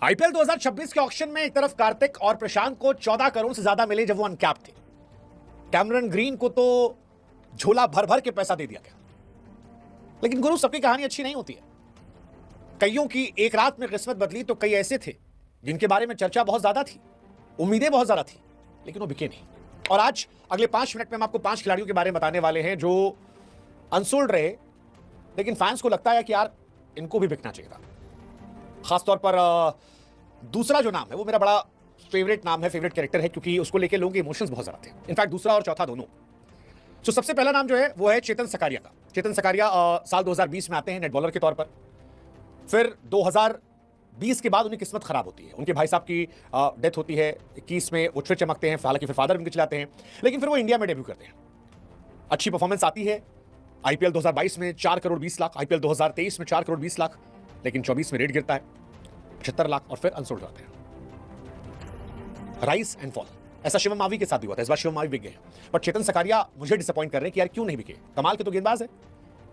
IPL 2026 के auction में एक तरफ कार्तिक और प्रशांत को 14 करोड़ से ज्यादा मिले जब वो अनकैप थे। कैमरन ग्रीन को तो झोला भर भर के पैसा दे दिया गया। लेकिन गुरु, सबकी कहानी अच्छी नहीं होती है। कईयों की एक रात में किस्मत बदली तो कई ऐसे थे जिनके बारे में चर्चा बहुत ज्यादा थी, उम्मीदें बहुत ज्यादा थी, लेकिन वो बिके नहीं। और आज अगले 5 मिनट में हम आपको 5 खिलाड़ियों के बारे में बताने वाले हैं जो अनसोल्ड रहे, लेकिन फैंस को लगता है कि यार इनको भी बिकना चाहिए था। खासतौर पर दूसरा जो नाम है वो मेरा बड़ा फेवरेट नाम है, फेवरेट कैरेक्टर है, क्योंकि उसको लेके लोगों के इमोशंस बहुत ज्यादा थे। इनफैक्ट दूसरा और चौथा दोनों। तो सबसे पहला नाम जो है वो है चेतन सकारिया का। चेतन सकारिया साल 2020 में आते हैं नेट बॉलर के तौर पर। फिर 2020 के बाद उनकी किस्मत खराब होती है। उनके भाई साहब की डेथ होती है। 21 में वो फिर चमकते हैं, हालांकि फिर फादर उनके चलाते हैं, लेकिन फिर वो इंडिया में डेब्यू करते हैं। अच्छी परफॉर्मेंस आती है। आईपीएल 2022 में 4 करोड़ 20 लाख, आईपीएल 2023 में 4 करोड़ 20 लाख, लेकिन 24 में रेट गिरता है 75 लाख और फिर अनसोल्ड रहते हैं। Rise and fall. ऐसा शिवम मावी के साथ भी हुआ था। इस बार शिवम मावी बिक गए, बट चेतन सकारिया मुझे डिसअपॉइंट कर रहे हैं कि यार क्यों नहीं बिके। कमाल के तो गेंदबाज है,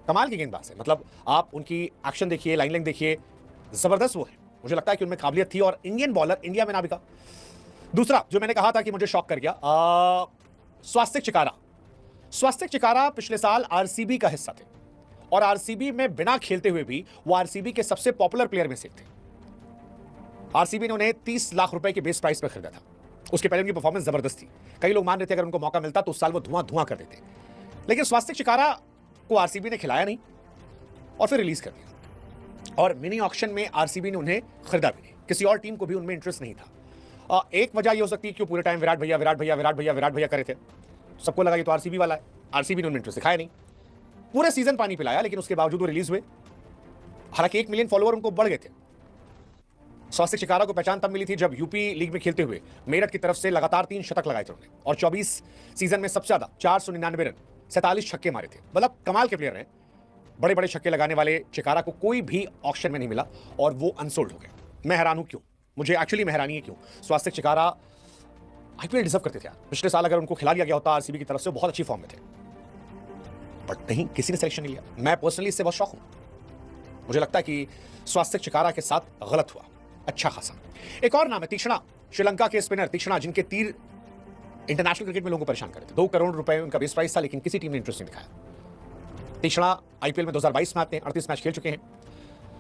कमाल के गेंदबाज है। मतलब आप उनकी एक्शन देखिए, लाइन लेंथ देखिए, जबरदस्त वो है। मुझे लगता है कि उनमें काबिलियत थी और इंडियन बॉलर इंडिया में ना बिका। दूसरा जो मैंने कहा था कि मुझे शॉक कर गया, स्वास्तिक चिकारा। स्वास्तिक चिकारा पिछले साल आरसीबी का हिस्सा थे और आरसीबी में बिना खेलते हुए भी वो आरसीबी के सबसे पॉपुलर प्लेयर में से थे। आरसीबी ने उन्हें 30 लाख रुपए के बेस प्राइस पर खरीदा था। उसके पहले उनकी परफॉर्मेंस जबरदस्त थी। कई लोग मान रहे थे अगर उनको मौका मिलता तो उस साल वो धुआं धुआं कर देते, लेकिन स्वास्तिक चिकारा को आरसीबी ने खिलाया नहीं और फिर रिलीज कर दिया। और मिनी ऑक्शन में आरसीबी ने उन्हें खरीदा भी नहीं। किसी और टीम को भी उनमें इंटरेस्ट नहीं था। एक वजह यह हो सकती है कि पूरे टाइम विराट भैया विराट भैया विराट भैया विराट भैया करे थे। सबको लगा ये तो आरसीबी वाला है। आरसीबी ने उनमें इंटरेस्ट दिखाया नहीं। पूरे सीजन पानी पिलाया, लेकिन उसके बावजूद वो रिलीज हुए। हालांकि 1 मिलियन फॉलोअर उनको बढ़ गए थे। स्वास्तिक चिकारा को पहचान तब मिली थी जब यूपी लीग में खेलते हुए मेरठ की तरफ से लगातार 3 शतक लगाए थे उन्होंने और 24 सीजन में सबसे ज्यादा 499 रन, 47 छक्के मारे थे। मतलब कमाल के प्लेयर हैं। बड़े बड़े छक्के लगाने वाले चिकारा को कोई भी ऑक्शन में नहीं मिला और वो अनसोल्ड हो गए। मैं हैरान हूं क्यों, मुझे एक्चुअली मैं हैरानी है क्यों। स्वास्तिक चिकारा आईपीएल डिजर्व करते थे यार। पिछले साल अगर उनको खिला दिया गया होता आरसीबी की तरफ से, बहुत अच्छी फॉर्म में थे, बट नहीं, किसी ने सिलेक्शन नहीं लिया। मैं पर्सनली इससे बहुत शौक हूं। मुझे लगता है कि स्वास्तिक चिकारा के साथ गलत हुआ अच्छा खासा। एक और नाम है तीक्ष्णा, श्रीलंका के स्पिनर तीक्ष्णा, जिनके तीर इंटरनेशनल क्रिकेट में लोगों को परेशान करे थे। 2 करोड़ रुपए उनका बेस प्राइस था, लेकिन किसी टीम ने इंटरेस्ट नहीं दिखाया। तीक्ष्णा आईपीएल में 2022 में आते हैं, 38 मैच खेल चुके हैं।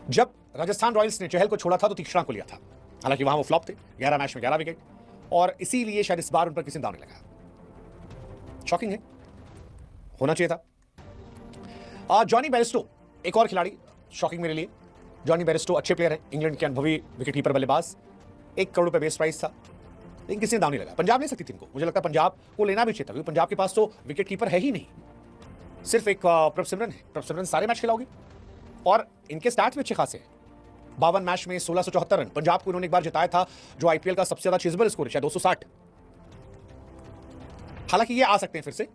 जब राजस्थान रॉयल्स ने चहल को छोड़ा था तो तीक्ष्णा को लिया था। हालांकि वहां वो फ्लॉप थे, 11 मैच में 11 विकेट, और इसीलिए शायद इस बार उन पर किसी ने दाव नहीं लगाया। शॉकिंग है, होना चाहिए था। जॉनी बेयरस्टो एक और खिलाड़ी शॉकिंग मेरे लिए। जॉनी बेयरस्टो अच्छे प्लेयर है, इंग्लैंड के अनुभवी विकेट कीपर बल्लेबाज। 1 करोड़ रुपए बेस प्राइस था, लेकिन किसी ने दाव नहीं लगाया। पंजाब ले सकती थी इनको। मुझे लगता है पंजाब को लेना भी चाहिए था, क्योंकि पंजाब के पास तो विकेट कीपर है ही नहीं, सिर्फ एक प्रभ सिमरन है। प्रभ सिमरन सारे मैच खिलाओगी और इनके स्टैट्स भी अच्छे खासे हैं। 52 मैच में 1674 रन। पंजाब को उन्होंने एक बार जिताया था, जो आईपीएल का सबसे ज्यादा चेजेबल स्कोर है, शायद 260। हालांकि ये आ सकते हैं फिर से,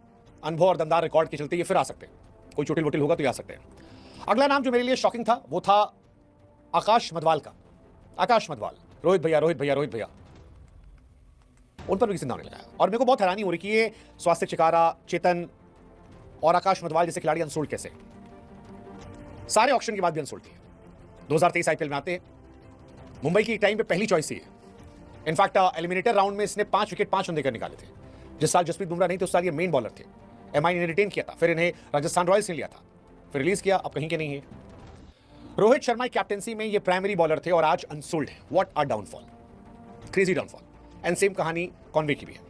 अनुभव और दमदार रिकॉर्ड के चलते ये फिर आ सकते हैं। कोई चोटिल वोटिल होगा तो ये आ सकते हैं। अगला नाम जो मेरे लिए शॉकिंग था वो था आकाश मधवाल का। आकाश मधवाल, रोहित भैया रोहित भैया रोहित भैया, उन पर भी किसी ने दाव नहीं लगाया। और मेरे को बहुत हैरानी हो रही कि ये स्वास्तिक चिकारा, चेतन और आकाश मधवाल जैसे खिलाड़ी अनसोल्ड कैसे। सारे ऑक्शन के बाद भी अनसोल्ड थे। 2023 आईपीएल में आते हैं। मुंबई की टाइम पे पहली चॉइस ही है। इनफैक्ट एलिमिनेटर राउंड में इसने 5 विकेट 5 रन देकर निकाले थे। जिस साल जसप्रीत बुमराह नहीं थे उस साल ये मेन बॉलर थे। एमआई ने रिटेन किया था, फिर इन्हें राजस्थान रॉयल्स ने लिया था, फिर रिलीज किया, अब कहीं के नहीं है। रोहित शर्मा की कैप्टेंसी में ये प्राइमरी बॉलर थे और आज अनसोल्ड है। What a downfall, crazy downfall. And same कहानी कॉनवे की भी है।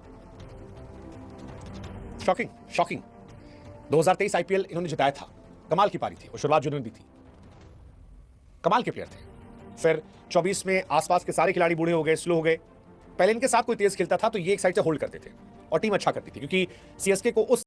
Shocking shocking. 2023 आईपीएल इन्होंने जिताया था, कमाल की पारी थी, और शुरुआत जिन्होंने दी थी, कमाल के प्लेयर थे। फिर 24 में आसपास के सारे खिलाड़ी बूढ़े हो गए, स्लो हो गए। पहले इनके साथ कोई तेज खेलता था तो ये एक साइड से होल्ड करते थे और टीम अच्छा करती थी, क्योंकि सीएसके को उस